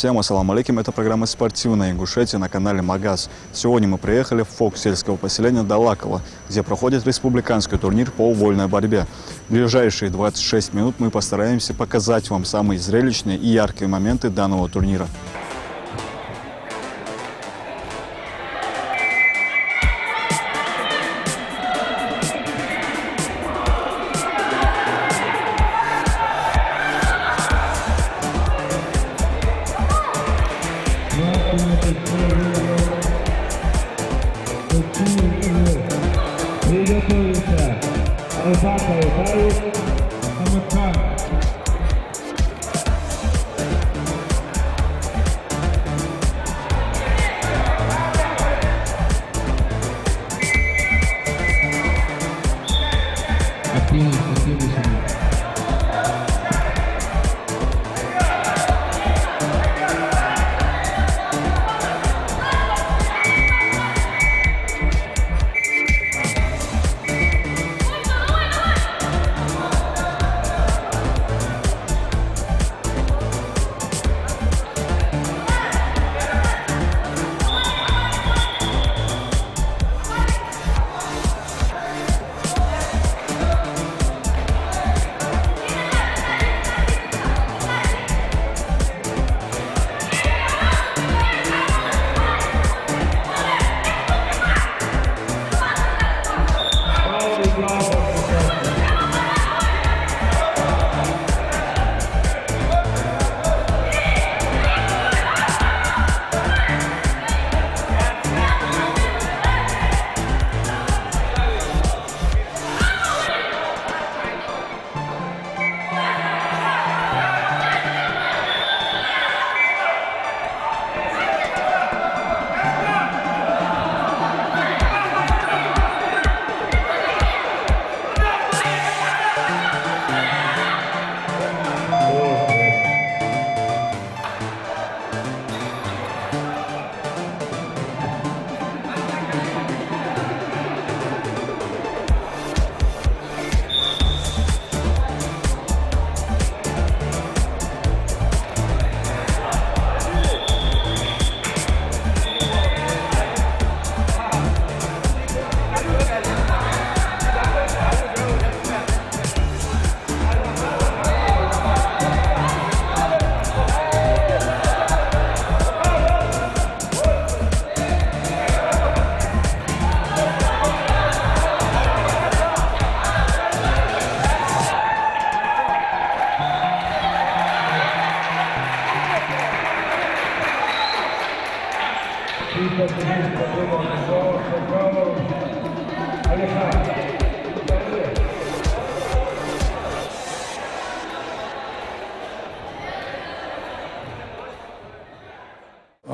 всем, ассаламу алейкум. Это программа «Спортивная Ингушетия» на канале Магаз. Сегодня мы приехали в фокус сельского поселения Далаково, где проходит республиканский турнир по вольной борьбе. В ближайшие 26 минут мы постараемся показать вам самые зрелищные и яркие моменты данного турнира. Приготовиться. Алфаков, Фарук, Хамадхан. Активность.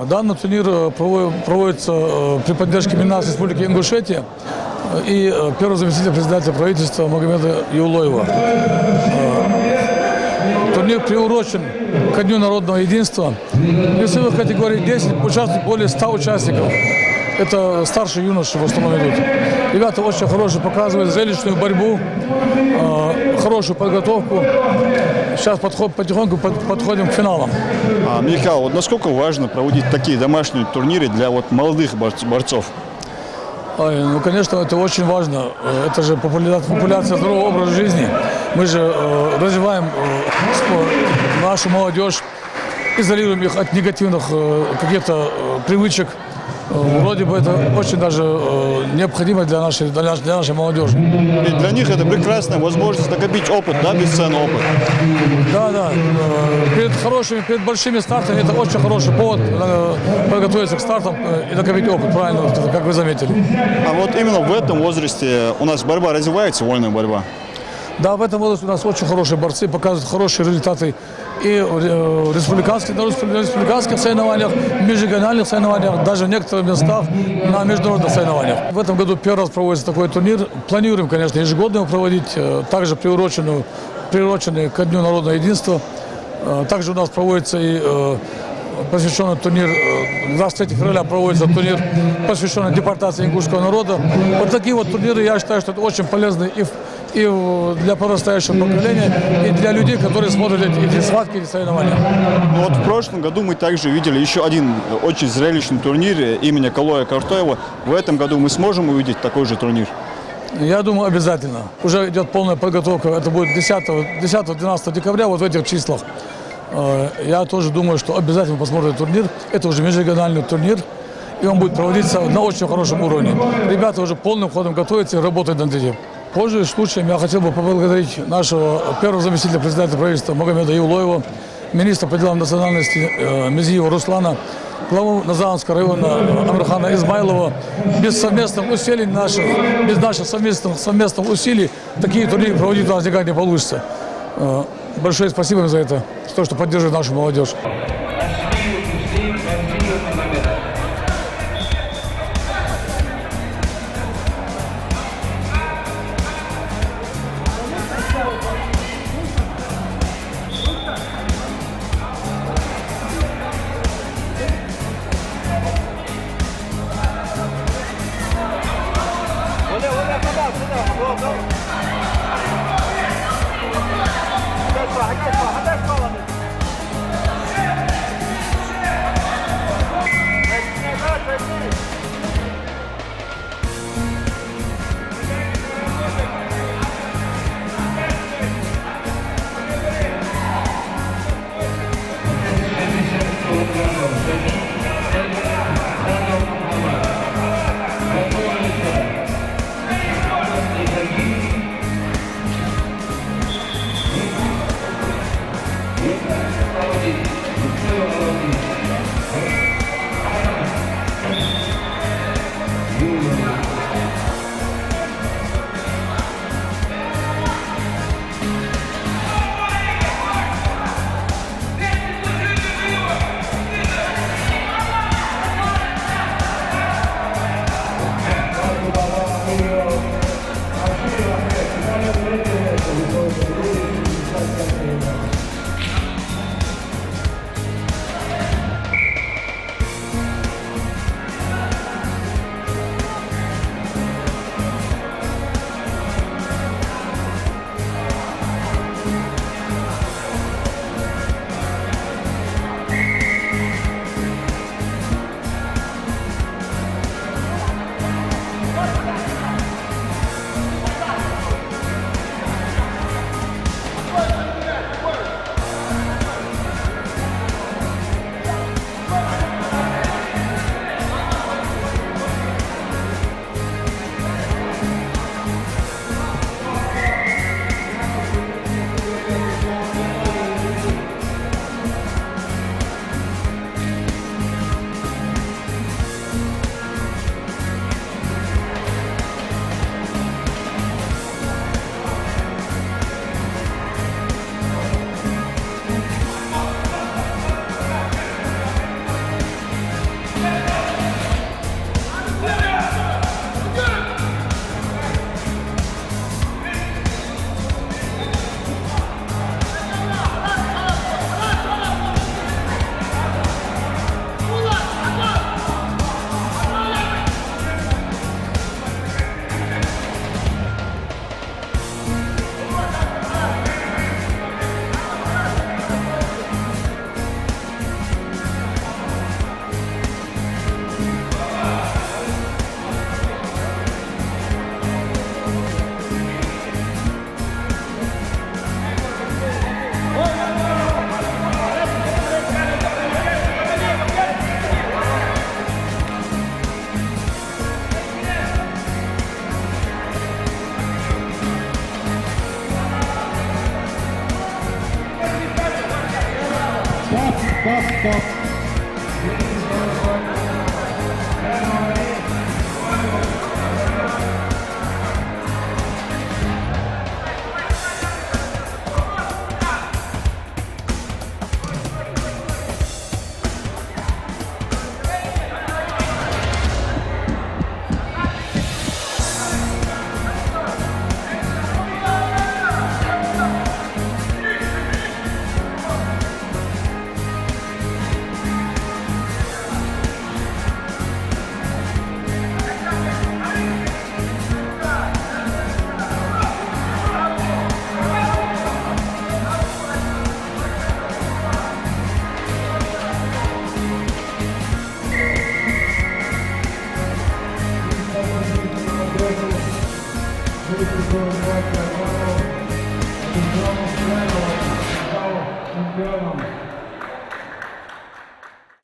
Данный турнир проводится при поддержке Минаса Республики Ингушетия и первого заместителя президента правительства Магомеда Юлоева. Турнир приурочен ко Дню народного единства. В весовых категориях 10 участвует более 100 участников. Это старшие юноши в основном идут. Ребята очень хорошие, показывают зрелищную борьбу, хорошую подготовку. Сейчас потихоньку подходим к финалам. Михаил, вот насколько важно проводить такие домашние турниры для молодых борцов? Ну, конечно, это очень важно. Это же популяция здорового образа жизни. Мы же развиваем нашу молодежь, изолируем их от негативных каких-то привычек. Вроде бы это очень даже необходимо для нашей молодежи. И для них это прекрасная возможность накопить опыт, да, бесценный опыт. Да. Перед большими стартами это очень хороший повод подготовиться к стартам и накопить опыт, правильно, как вы заметили. А вот именно в этом возрасте у нас борьба развивается, вольная борьба. Да, в этом возрасте у нас очень хорошие борцы, показывают хорошие результаты и на республиканских соревнованиях, межрегиональных соревнованиях, даже в некоторых местах на международных соревнованиях. В этом году первый раз проводится такой турнир. Планируем, конечно, ежегодно его проводить, также приуроченный ко Дню народного единства. Также у нас проводится и посвященный турнир, 23 февраля проводится турнир, посвященный депортации ингушского народа. Вот такие вот турниры, я считаю, что это очень полезно и и для подрастающего поколения, и для людей, которые смотрят эти схватки, эти соревнования. Ну вот в прошлом году мы также видели еще один очень зрелищный турнир имени Калоя Картоева. В этом году мы сможем увидеть такой же турнир? Я думаю, обязательно. Уже идет полная подготовка. Это будет 10-12 декабря, вот в этих числах. Я тоже думаю, что обязательно посмотрим турнир. Это уже межрегиональный турнир, и он будет проводиться на очень хорошем уровне. Ребята уже полным ходом готовятся и работают над этим. Пользуясь случаем, я хотел бы поблагодарить нашего первого заместителя президента правительства Магомеда Юлоева, министра по делам национальности Мезиева Руслана, главу Назаранского района Амирхана Измайлова. Без совместных усилий наших, без наших совместных усилий такие турниры проводить у нас никак не получится. Большое спасибо им за это, за то, что поддерживает нашу молодежь.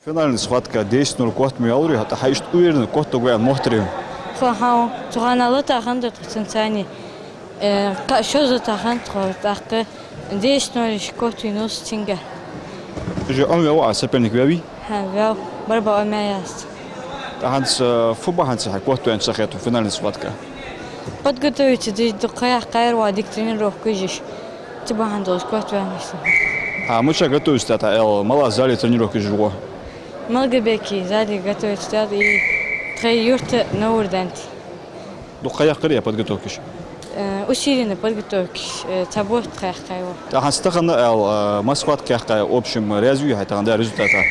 Финальная схватка 10-0 кот Миаури, это хайшт уверен, кот туган мохтри. فهاو تغانا لتا غندر تنساني شوزة تغند تاقة ديش نورش كوتي نص تنجا Je onweer соперник Вяви. ها wel بربع أمياس Hans voetbal Hans hij kort en zeg het finale squadka. подготовить دي دقيقة قير واديك тренировок كجيش تبا هندوس كوت وانس А мы сейчас готовимся, это эл мало зале тренировки живо. ملقبيكي زادي готовить стاد и تغيرت نور دانتي. Ну каяк кырия подготовки. усиленно подготовки табор тхайхайва. Hans тагын эл масхват кяхка общем развитие это анда результата.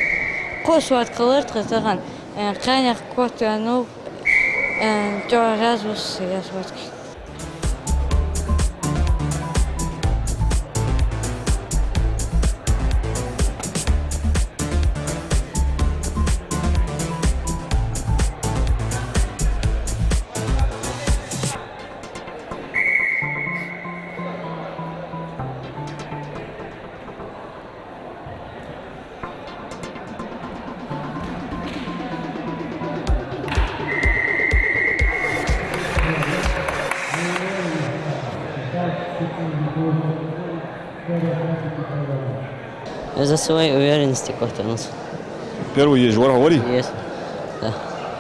قوسوات قلرت قزغان قانع كوت انو جو رازوس ياسوات За своей уверенности как-то у нас Первый есть жуар говори. есть. Да.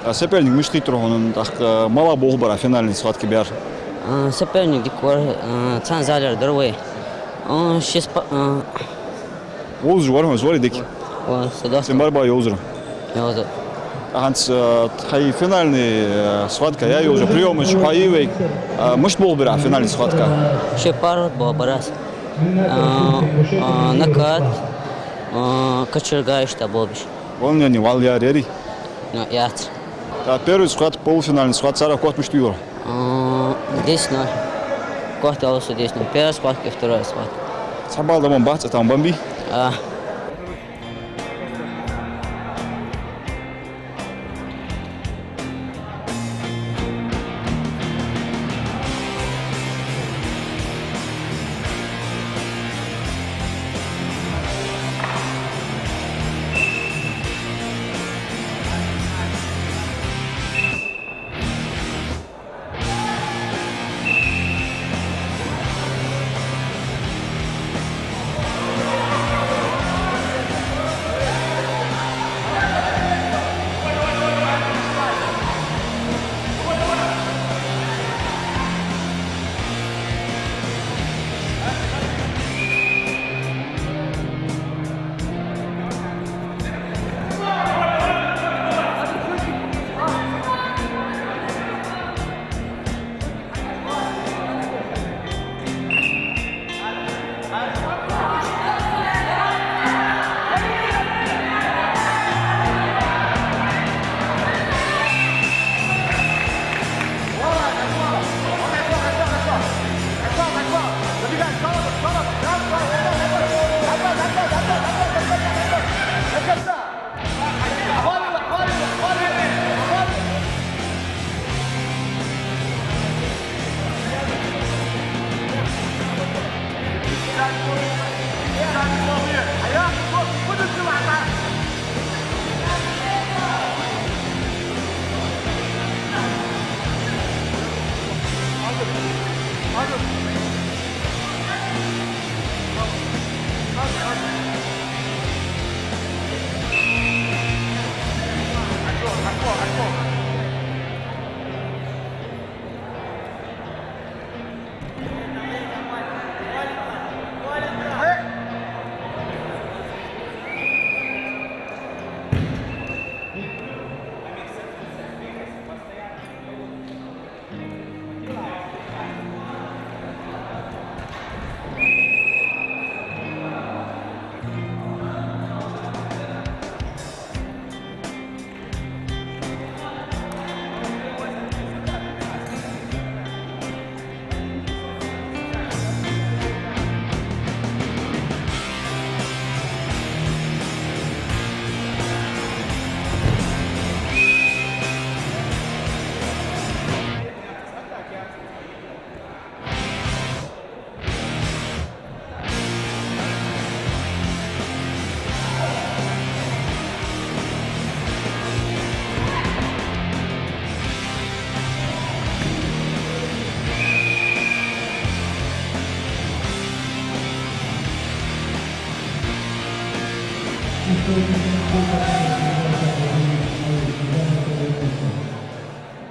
А соперник мечты он так мало бог бара финальной схватки бяр. Соперник дикор Цанзалер другой. Он сейчас Ол жуар он звали дики. сюда. Сен барба юзер. Вот. Hans хай финальный схватка я уже прием еще хаивей. Мышь бог бара финальной схватка. Еще пару барас. Накат. Кочергаешь табобиш. Он не вал я рери. Ну, яц. Первый схват полуфинальный схват Сара кот мышь юр. 10-0. Кот also 10-0. Первая схватка, вторая схватка. Сабал да бомбаца там бомби.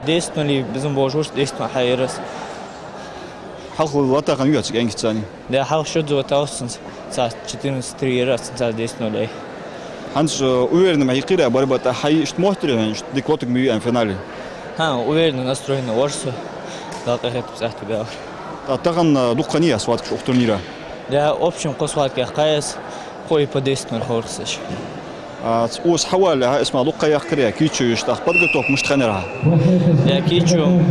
10-0 bizim boşuş 10-0 hayırız. Halkı Latakan üyesi en gitsani. De halk şu zuvatasınız. Saat 4-3 yarasın saat 10-0. Hans uverni ma yqira barbata hay ist muhtere ist diklotik mi en finale. Ha, uverni настроены орсы. Дақиқат бізақты бәуір. Таган духкания сватк шух турнира. Да, общем қосуатқа қайыз қой по 10-0 хорсыш. Ус حوالي اسمها دقة يقريا كيتشو يشتاق بدقتوك مش تخنرها. Да, кичу.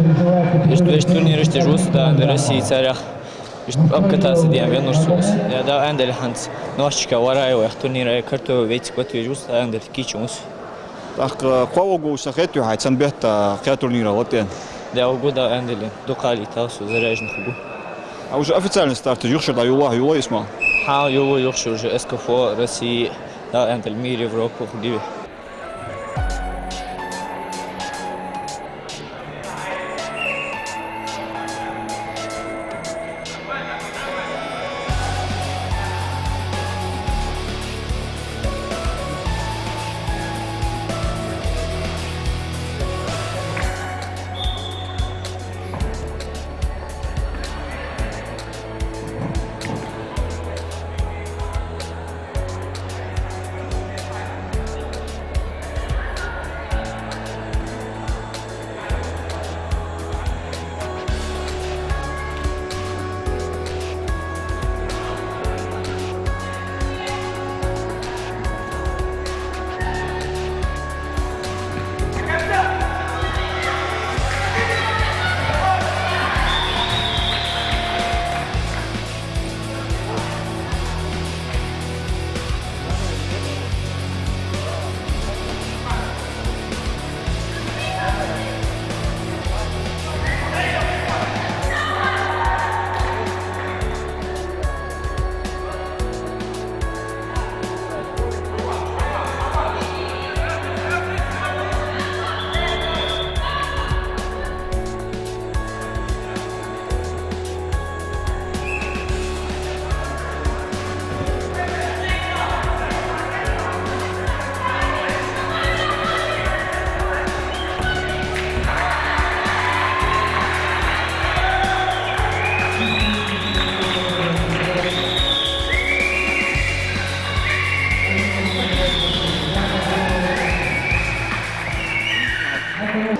Веш турнир іште жуста, да России царях. Обкататься диям венурсус. Да, әндел ханс. Ношчика варайо, ях турнира карту вейц квату жуста, әндел кичу мус. Так кваугу сахетю хайцан бета кя турнира латен. Да, угода әндел дукали таусу заряжен хугу. А уже официальный старт юхшир да юла исма. Ха, юлу юхшир уже СКФО России. Да, әндел мир Европу хугиве.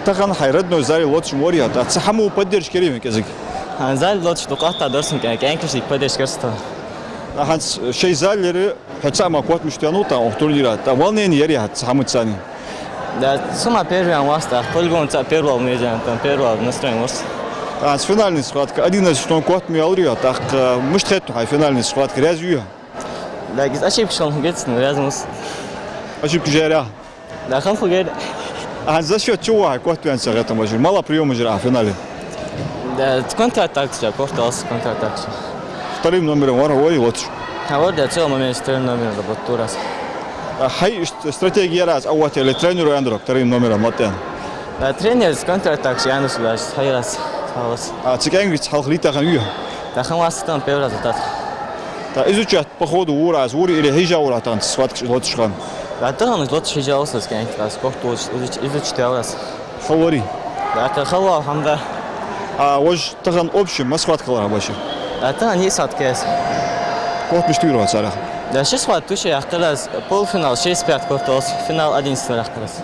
Таган хайрадно зари лотш мория да цахаму поддержки керим кезик. Зал лотш дуката дорсын кенкишlik поддержкаста. Ханс шей заллери хацама квот муштянута турнира. Да волнен яри цахаму цани. Да, сама первая маста, полгон ца первого медиан, там первого настроен мос. Ханс финальный схватка 11 квот ми алрия, так муштхет хай финальный схватка развью. Да, гиз ошибка шон гетсн, размус. Ошибка жаря. Да, хан фугер. За счет чего квот пенсия это может? Мало приема жира в финале. Да, контратакция, корталс контратакция. Вторым номером ой лотш. А вот да, целый момент вторым номером работу раз. Хай стратегия раз, а вот или тренеру Андрок вторым номером латен. Да, тренер с контратакцией Янус Лаш, хай раз. Цикенгвич халхлита ганю. Да, хан вас там первый результат. Да, изучать по ходу ура, ури или хижа ура там схватка лотшхан. Да, там он лот шижался с кем-то, раз корту изучить раз. Фавори. Да, это халва, хамда. А ож таган общем масхватка рабочий. Да, там не садкес. Кот миштуирова царах. Да, 6 хват туши ахталас, полуфинал 6-5 кортос, финал 11 ахталас.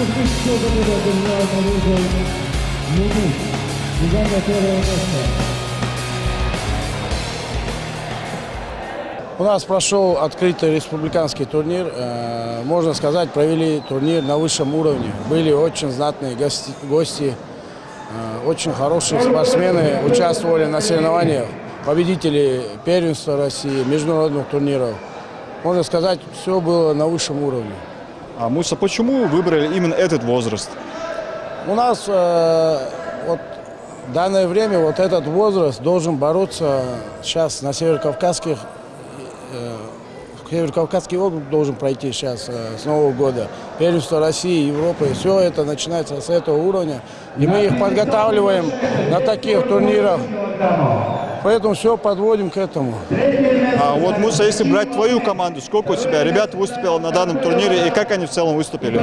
техническая победа одержала Маруза Юнус. Заняла первое место. У нас прошел открытый республиканский турнир. Можно сказать, провели турнир на высшем уровне. Были очень знатные гости, очень хорошие спортсмены участвовали на соревнованиях. Победители первенства России, международных турниров. Можно сказать, все было на высшем уровне. А Муса, почему выбрали именно этот возраст? У нас вот в данное время вот этот возраст должен бороться сейчас на Северокавказский округ должен пройти сейчас с Нового года. Первенство России, Европы, все это начинается с этого уровня. И мы их подготавливаем на таких турнирах. Поэтому все подводим к этому. А вот, Муса, если брать твою команду, сколько у тебя ребят выступило на данном турнире и как они в целом выступили?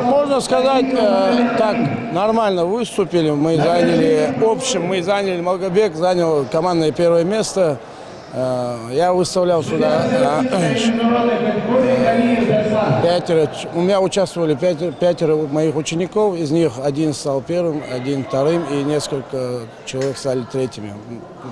Можно сказать, так, нормально выступили. Мы заняли, Малгобек занял командное первое место. Я выставлял сюда у меня участвовали пятеро моих учеников, из них один стал первым, один вторым и несколько человек стали третьими.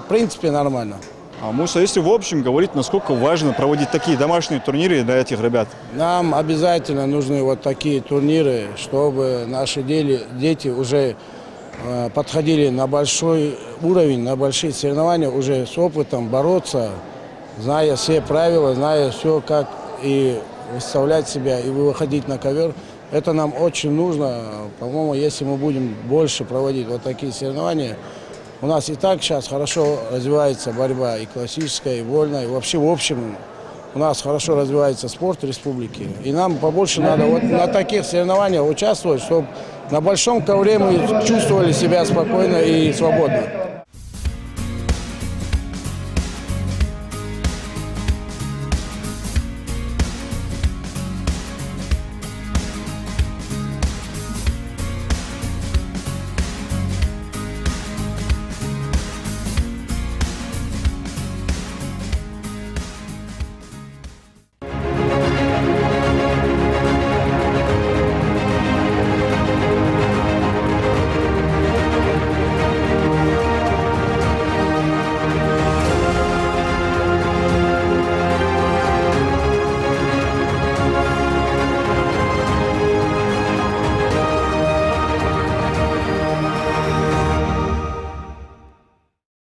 В принципе, нормально. А Муса, если в общем говорить, насколько важно проводить такие домашние турниры для этих ребят? Нам обязательно нужны вот такие турниры, чтобы наши дети уже подходили на большой уровень, на большие соревнования, уже с опытом бороться, зная все правила, зная все, как и выставлять себя, и выходить на ковер. Это нам очень нужно. По-моему, если мы будем больше проводить вот такие соревнования, у нас и так сейчас хорошо развивается борьба и классическая, и вольная, и вообще в общем у нас хорошо развивается спорт республики. И нам побольше надо вот на таких соревнованиях участвовать, чтобы на большом ковре мы чувствовали себя спокойно и свободно.